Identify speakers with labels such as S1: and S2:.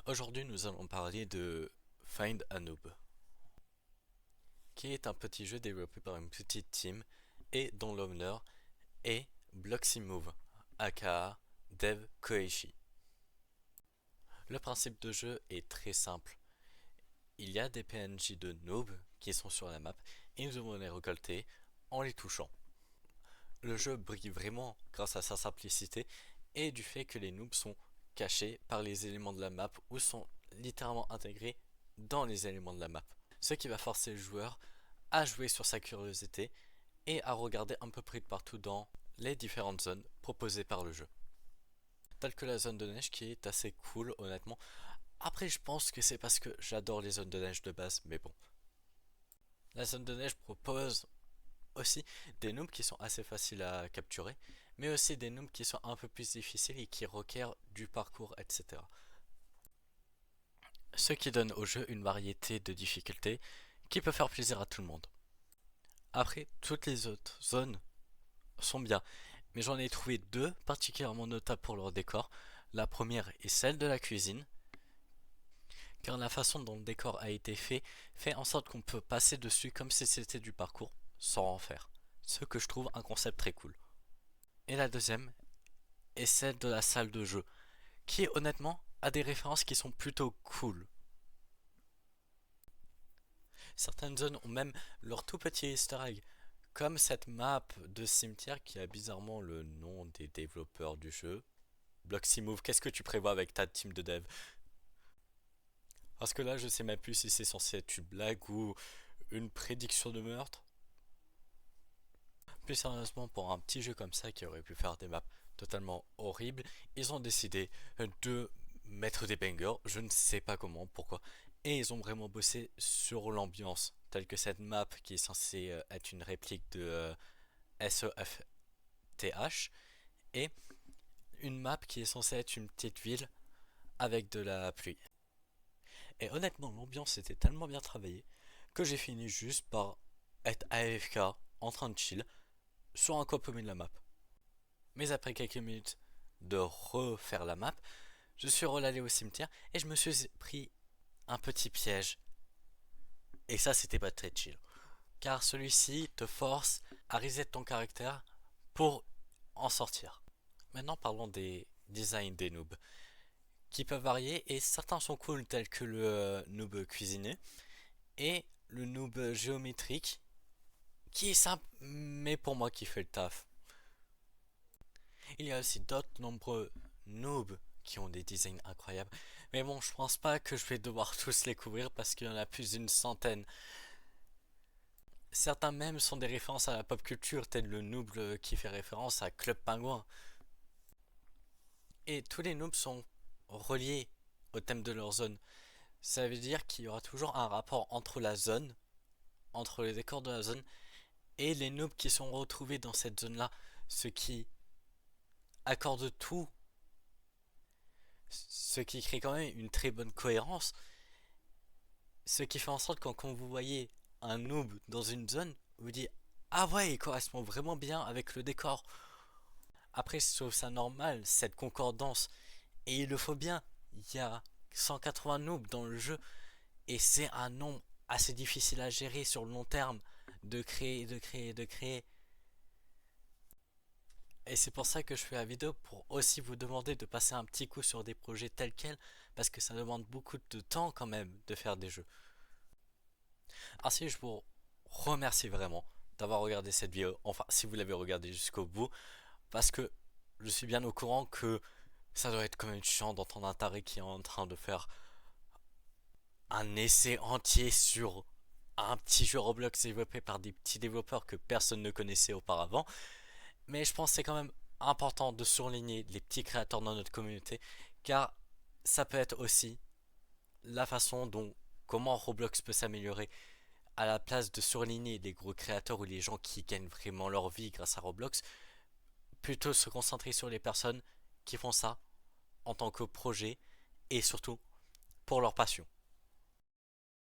S1: Aujourd'hui, nous allons parler de Find a Noob, qui est un petit jeu développé par une petite team et dont l'owner est Bloxymove, aka Dev Koichi. Le principe de jeu est très simple. Il y a des PNJ de noob qui sont sur la map et nous devons les récolter en les touchant. Le jeu brille vraiment grâce à sa simplicité et du fait que les noobs sont cachés par les éléments de la map ou sont littéralement intégrés dans les éléments de la map. Ce qui va forcer le joueur à jouer sur sa curiosité et à regarder un peu près de partout dans les différentes zones proposées par le jeu. Telle que la zone de neige qui est assez cool honnêtement. Après je pense que c'est parce que j'adore les zones de neige de base, mais bon. La zone de neige propose aussi des noobs qui sont assez faciles à capturer, mais aussi des noobs qui sont un peu plus difficiles et qui requièrent du parcours, etc. Ce qui donne au jeu une variété de difficultés qui peut faire plaisir à tout le monde. Après, toutes les autres zones sont bien, mais j'en ai trouvé deux particulièrement notables pour leur décor. La première est celle de la cuisine, car la façon dont le décor a été fait en sorte qu'on peut passer dessus comme si c'était du parcours, sans en faire. Ce que je trouve un concept très cool. Et la deuxième est celle de la salle de jeu, qui honnêtement a des références qui sont plutôt cool. Certaines zones ont même leur tout petit easter egg, comme cette map de cimetière qui a bizarrement le nom des développeurs du jeu. Bloxymove, qu'est-ce que tu prévois avec ta team de dev? Parce que là, je sais même plus si c'est censé être une blague ou une prédiction de meurtre. Plus sérieusement, pour un petit jeu comme ça qui aurait pu faire des maps totalement horribles, ils ont décidé de mettre des bangers, je ne sais pas comment, pourquoi. Et ils ont vraiment bossé sur l'ambiance, telle que cette map qui est censée être une réplique de SEFTH, et une map qui est censée être une petite ville avec de la pluie. Et honnêtement, l'ambiance était tellement bien travaillée que j'ai fini juste par être AFK en train de chill sur un coin paumé de la map. Mais après quelques minutes de refaire la map, je suis allé au cimetière et je me suis pris un petit piège. Et ça, c'était pas très chill. Car celui-ci te force à reset ton caractère pour en sortir. Maintenant, parlons des designs des noobs, qui peuvent varier et certains sont cool, tels que le noob cuisiné et le noob géométrique, qui est simple, mais pour moi qui fait le taf. Il y a aussi d'autres nombreux noobs qui ont des designs incroyables. Mais bon, je pense pas que je vais devoir tous les couvrir parce qu'il y en a plus d'une centaine. Certains même sont des références à la pop culture, tel le noob qui fait référence à Club Penguin. Et tous les noobs sont reliés au thème de leur zone. Ça veut dire qu'il y aura toujours un rapport entre la zone, entre les décors de la zone, et les noobs qui sont retrouvés dans cette zone-là. Ce qui accorde tout, ce qui crée quand même une très bonne cohérence. Ce qui fait en sorte que quand vous voyez un noob dans une zone, vous dites ah ouais, il correspond vraiment bien avec le décor. Après, je trouve ça normal, cette concordance. Et il le faut bien. Il y a 180 noobs dans le jeu. Et c'est un nombre assez difficile à gérer sur le long terme. De créer, de créer, de créer. Et c'est pour ça que je fais la vidéo, pour aussi vous demander de passer un petit coup sur des projets tels quels. Parce que ça demande beaucoup de temps quand même de faire des jeux. Ainsi, je vous remercie vraiment d'avoir regardé cette vidéo. Enfin, si vous l'avez regardé jusqu'au bout. Parce que je suis bien au courant que ça doit être quand même chiant d'entendre un taré qui est en train de faire un essai entier sur un petit jeu Roblox développé par des petits développeurs que personne ne connaissait auparavant. Mais je pense que c'est quand même important de souligner les petits créateurs dans notre communauté, car ça peut être aussi la façon dont comment Roblox peut s'améliorer, à la place de surligner les gros créateurs ou les gens qui gagnent vraiment leur vie grâce à Roblox, plutôt se concentrer sur les personnes qui font ça en tant que projet et surtout pour leur passion.